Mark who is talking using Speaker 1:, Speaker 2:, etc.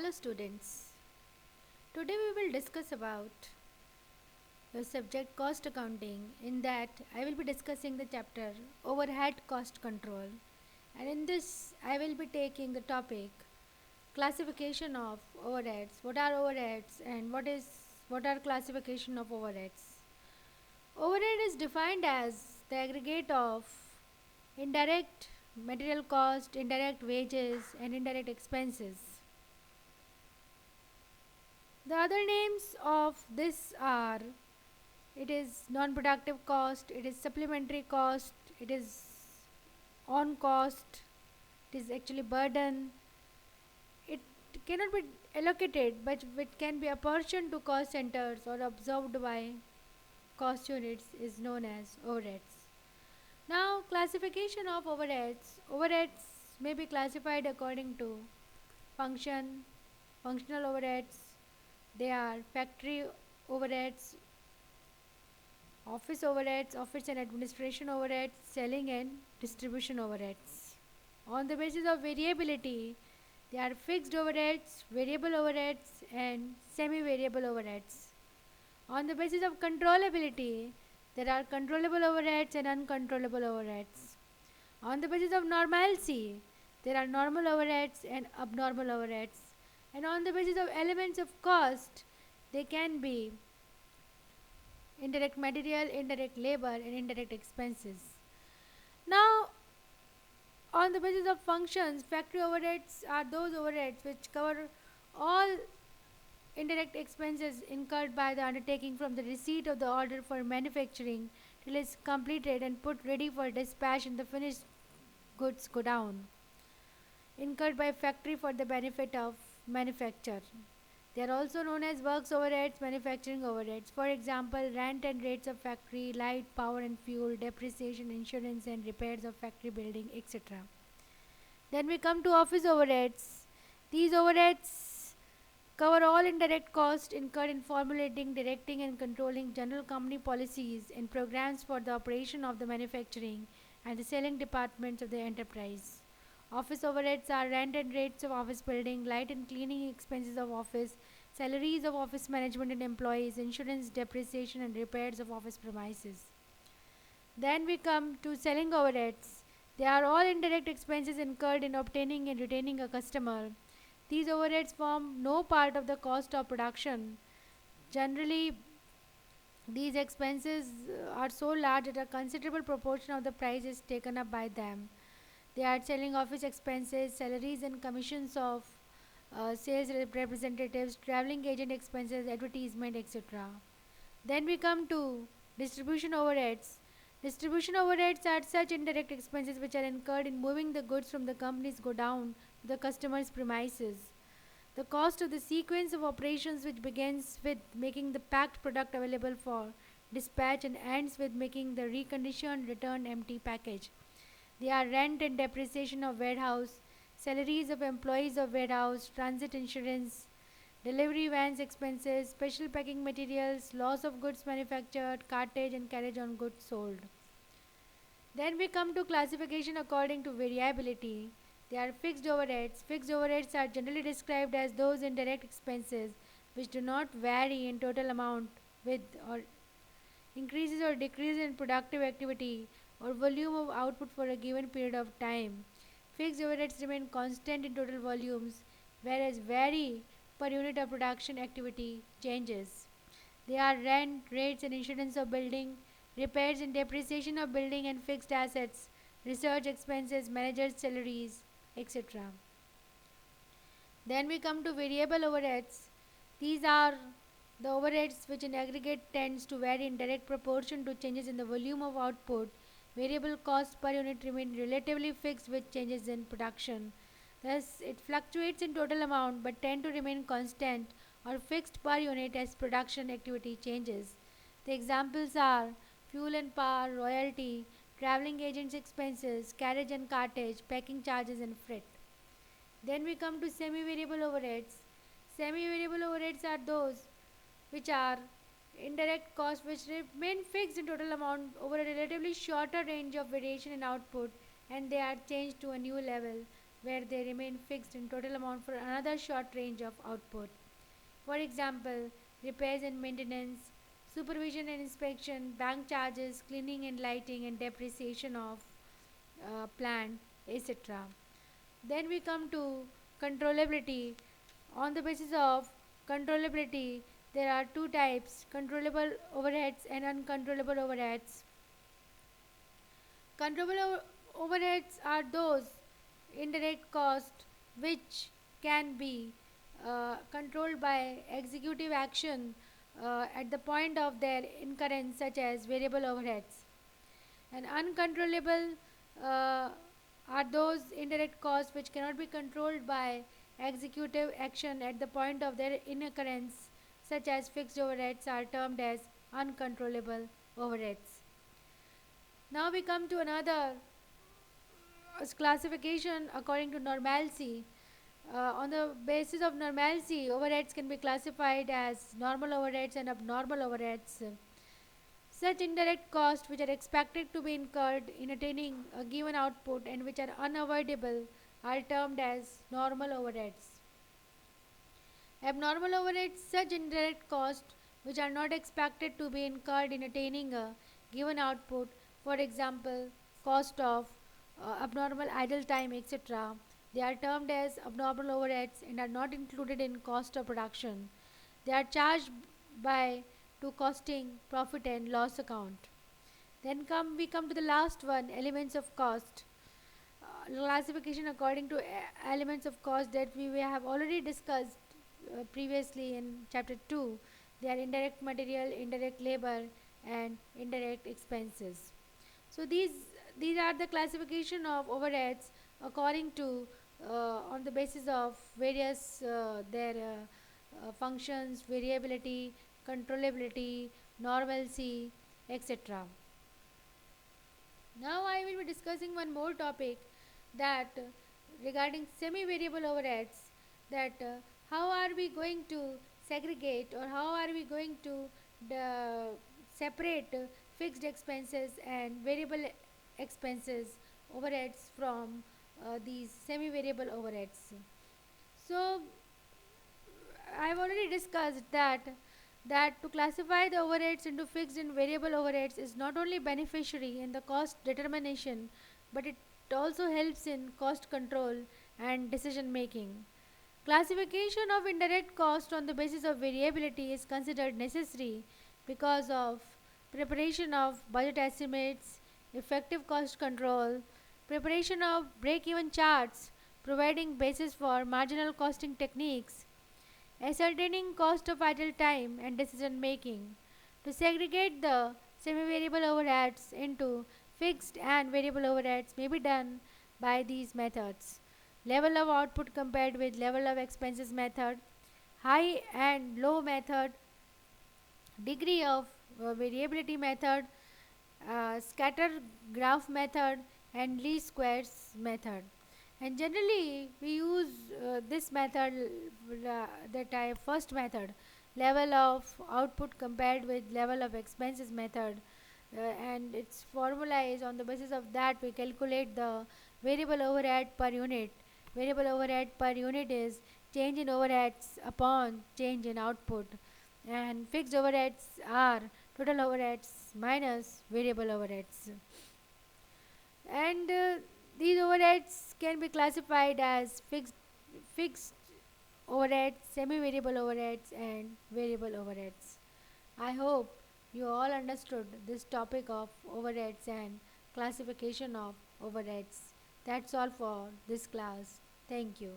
Speaker 1: Hello students. Today we will discuss about the subject cost accounting. In that I will be discussing the chapter overhead cost control, and in this I will be taking the topic classification of overheads. What are overheads and what are classification of overheads? Overhead is defined as the aggregate of indirect material cost, indirect wages and indirect expenses. The other names of this are it is non productive cost, it is supplementary cost, it is on cost, it is actually burden. It cannot be allocated but it can be apportioned to cost centers or absorbed by cost units is known as overheads. Now, classification of overheads. Overheads may be classified according to function, functional overheads. They are factory overheads, office overheads, office and administration overheads, selling and distribution overheads. On the basis of variability, there are fixed overheads, variable overheads, and semi variable overheads. On the basis of controllability, there are controllable overheads and uncontrollable overheads. On the basis of normalcy, there are normal overheads and abnormal overheads. And on the basis of elements of cost, they can be indirect material, indirect labor, and indirect expenses. Now, on the basis of functions, factory overheads are those overheads which cover all indirect expenses incurred by the undertaking from the receipt of the order for manufacturing till it's completed and put ready for dispatch in the finished goods godown, incurred by factory for the benefit of manufacture. They are also known as works overheads, manufacturing overheads. For example, rent and rates of factory, light, power and fuel, depreciation, insurance and repairs of factory building, etc. Then we come to office overheads. These overheads cover all indirect costs incurred in formulating, directing and controlling general company policies and programs for the operation of the manufacturing and the selling departments of the enterprise. Office overheads are rent and rates of office building, light and cleaning expenses of office, salaries of office management and employees, insurance, depreciation and repairs of office premises. Then we come to selling overheads. They are all indirect expenses incurred in obtaining and retaining a customer. These overheads form no part of the cost of production. Generally, these expenses are so large that a considerable proportion of the price is taken up by them. They are selling office expenses, salaries and commissions of sales representatives, traveling agent expenses, advertisement, etc. Then we come to distribution overheads. Distribution overheads are such indirect expenses which are incurred in moving the goods from the company's godown to the customer's premises. The cost of the sequence of operations which begins with making the packed product available for dispatch and ends with making the reconditioned returned empty package. They are rent and depreciation of warehouse, salaries of employees of warehouse, transit insurance, delivery vans expenses, special packing materials, loss of goods manufactured, cartage and carriage on goods sold. Then we come to classification according to variability. They are fixed overheads. Fixed overheads are generally described as those indirect expenses which do not vary in total amount with or increases or decreases in productive activity or volume of output for a given period of time. Fixed overheads remain constant in total volumes, whereas vary per unit of production activity changes. They are rent, rates and insurance of building, repairs and depreciation of building and fixed assets, research expenses, managers' salaries, etc. Then we come to variable overheads. These are the overheads which in aggregate tends to vary in direct proportion to changes in the volume of output. Variable costs per unit remain relatively fixed with changes in production. Thus, it fluctuates in total amount but tend to remain constant or fixed per unit as production activity changes. The examples are fuel and power, royalty, traveling agents expenses, carriage and cartage, packing charges and freight. Then we come to semi-variable overheads. Semi-variable overheads are those which are indirect costs which remain fixed in total amount over a relatively shorter range of variation in output and they are changed to a new level. where they remain fixed in total amount for another short range of output. For example, repairs and maintenance, supervision and inspection, bank charges, cleaning and lighting, and depreciation of plant, etc. Then we come to controllability. On the basis of controllability, there are two types: controllable overheads and uncontrollable overheads. Controllable overheads are those indirect costs which can be controlled by executive action at the point of their incurrence, such as variable overheads. And uncontrollable uh, are those indirect costs which cannot be controlled by executive action at the point of their occurrence, such as fixed overheads, are termed as uncontrollable overheads. Now we come to another classification according to normalcy. On the basis of normalcy, overheads can be classified as normal overheads and abnormal overheads. Such indirect costs which are expected to be incurred in attaining a given output and which are unavoidable are termed as normal overheads. Abnormal overheads, such indirect costs which are not expected to be incurred in attaining a given output, for example, cost of abnormal idle time, etc. They are termed as abnormal overheads and are not included in cost of production. They are charged by to costing, profit and loss account. Then we come to the last one, elements of cost. Classification according to elements of cost that we have already discussed previously in chapter 2. They are indirect material, indirect labor and indirect expenses. So these are the classification of overheads according to on the basis of various their functions, variability, controllability, normalcy, etc. Now I will be discussing one more topic, that regarding semi-variable overheads, that how are we going to segregate or how are we going to separate fixed expenses and variable expenses overheads from these semi-variable overheads. So I have already discussed that to classify the overheads into fixed and variable overheads is not only beneficiary in the cost determination, but it also helps in cost control and decision making. Classification of indirect cost on the basis of variability is considered necessary because of preparation of budget estimates, effective cost control, preparation of break-even charts, providing basis for marginal costing techniques, ascertaining cost of idle time and decision making. To segregate the semi-variable overheads into fixed and variable overheads may be done by these methods: level of output compared with level of expenses method, high and low method, degree of variability method, scatter graph method, and least squares method. And generally we use this method, that I first method, level of output compared with level of expenses method, and its formula is on the basis of that we calculate the variable overhead per unit. Variable overhead per unit is change in overheads upon change in output, and fixed overheads are total overheads minus variable overheads. And these overheads can be classified as fixed overheads, semi-variable overheads, and variable overheads. I hope you all understood this topic of overheads and classification of overheads. That's all for this class. Thank you.